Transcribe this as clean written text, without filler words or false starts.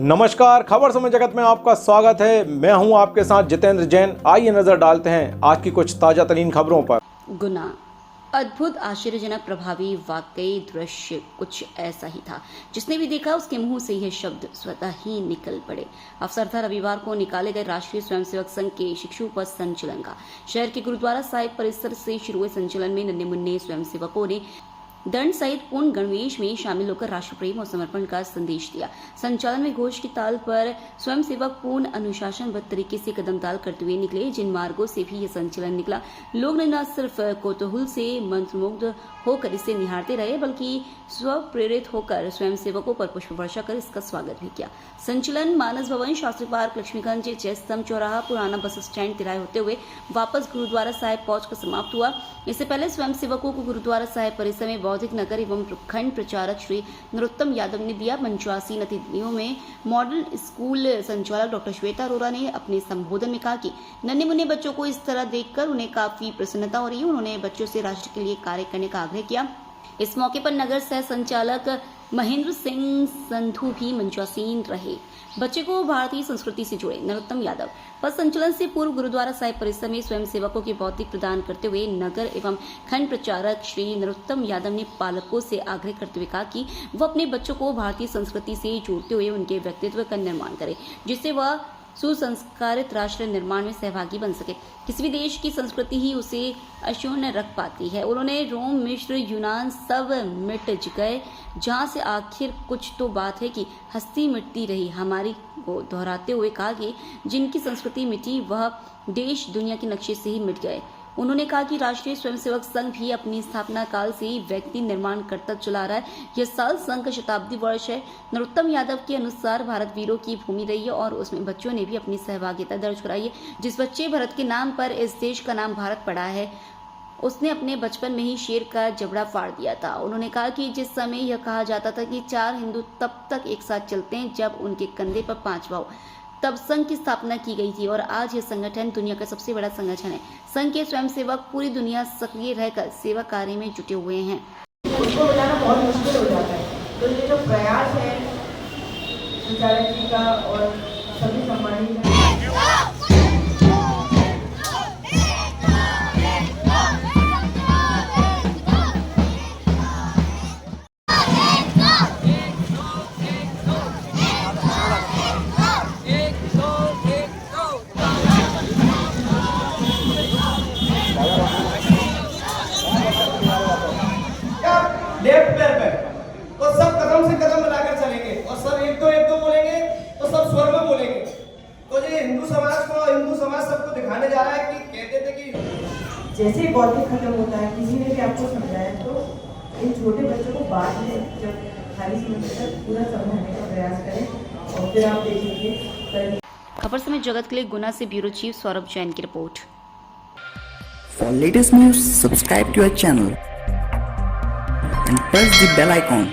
नमस्कार, खबर समय जगत में आपका स्वागत है। मैं हूं आपके साथ जितेंद्र जैन। आइए नजर डालते हैं आज की कुछ ताजा तरीन खबरों पर। गुना अद्भुत, आश्चर्यजनक, प्रभावी, वाकई दृश्य कुछ ऐसा ही था। जिसने भी देखा उसके मुंह से यह शब्द स्वतः ही निकल पड़े। अवसर था रविवार को निकाले गए राष्ट्रीय स्वयंसेवक संघ के शिक्षु पथ संचलन का। शहर के गुरुद्वारा साहिब परिसर से शुरू हुए संचलन में नन्हे मुन्ने स्वयंसेवकों ने दंड सहित पूर्ण गणवेश में शामिल होकर राष्ट्र प्रेम और समर्पण का संदेश दिया। संचालन में घोष की ताल पर स्वयंसेवक पूर्ण अनुशासनबद्ध तरीके से कदम ताल करते हुए निकले। जिन मार्गों से भी यह संचलन निकला, लोग न सिर्फ कौतूहल से मंत्रमुग्ध होकर इसे निहारते रहे, बल्कि स्व प्रेरित होकर स्वयंसेवकों पर पुष्प वर्षा कर इसका स्वागत भी किया। संचलन मानस भवन, शास्त्री पार्क, लक्ष्मीगंज, जय स्तंभ चौराहा, पुराना बस स्टैंड तिराहे होते हुए वापस गुरुद्वारा साहिब पहुंचकर समाप्त हुआ। इससे पहले स्वयंसेवकों को गुरुद्वारा साहिब परिसर में बौद्धिक नगर एवं खंड प्रचारक श्री नरोत्तम यादव ने दिया। पंचवासी नतियों में मॉडल स्कूल संचालक डॉक्टर श्वेता अरोरा ने अपने संबोधन में कहा कि नन्हे मुन्ने बच्चों को इस तरह देखकर उन्हें काफी प्रसन्नता हो रही है। उन्होंने बच्चों से राष्ट्र के लिए कार्य करने का आग्रह किया। इस मौके पर नगर सह संचालक महेंद्र सिंह संधू भी मंचासीन रहे। बच्चे को भारतीय संस्कृति से जुड़े नरोत्तम यादव पथ संचलन से पूर्व गुरुद्वारा साहिब परिसर में स्वयंसेवकों के भौतिक प्रदान करते हुए नगर एवं खंड प्रचारक श्री नरोत्तम यादव ने पालकों से आग्रह करते हुए कहा कि वह अपने बच्चों को भारतीय संस्कृति से जोड़ते हुए उनके व्यक्तित्व का निर्माण करे, जिससे वह सुसंस्कारित राष्ट्र निर्माण में सहभागी बन सके। किसी भी देश की संस्कृति ही उसे अक्षुण्ण रख पाती है। उन्होंने रोम, मिस्र, यूनान सब मिट गए, जहां से आखिर कुछ तो बात है कि हस्ती मिटती रही हमारी को दोहराते हुए कहा कि जिनकी संस्कृति मिटी वह देश दुनिया के नक्शे से ही मिट गए। उन्होंने कहा कि राष्ट्रीय स्वयंसेवक संघ भी अपनी स्थापना काल से ही व्यक्ति निर्माण करता चला रहा है। यह साल संघ का शताब्दी वर्ष है। नरोत्तम यादव के अनुसार भारत वीरों की भूमि रही है और उसमें बच्चों ने भी अपनी सहभागिता दर्ज कराई है। जिस बच्चे भरत के नाम पर इस देश का नाम भारत पड़ा है, उसने अपने बचपन में ही शेर का जबड़ा फाड़ दिया था। उन्होंने कहा कि जिस समय यह कहा जाता था कि 4 हिंदू तब तक एक साथ चलते हैं जब उनके कंधे पर 5वां हो, तब संघ की स्थापना की गई थी और आज यह संगठन दुनिया का सबसे बड़ा संगठन है। संघ के स्वयंसेवक पूरी दुनिया सक्रिय रहकर सेवा कार्य में जुटे हुए हैं। उसको बताना बहुत मुश्किल हो जाता है। तो ये जो प्रयास है संचालक जी का और सभी सम्मानित लेफ्ट पैर पे तो सब कदम से कदम मिलाकर चलेंगे और सब एक दो बोलेंगे तो सब स्वर में बोलेंगे। तो ये हिंदू समाज सबको दिखाने जा रहा है कि कहते थे कि जैसे ही बौद्धिक खत्म होता है, किसी ने भी आपको समझाया तो इन छोटे बच्चों को बाद में जब खाली समय तक पूरा समझाने का प्रयास करें और फिर आप देखेंगे। खबर समय जगत के लिए गुना से ब्यूरो चीफ सौरभ जैन की report. For latest news, subscribe to our channel and press the bell icon.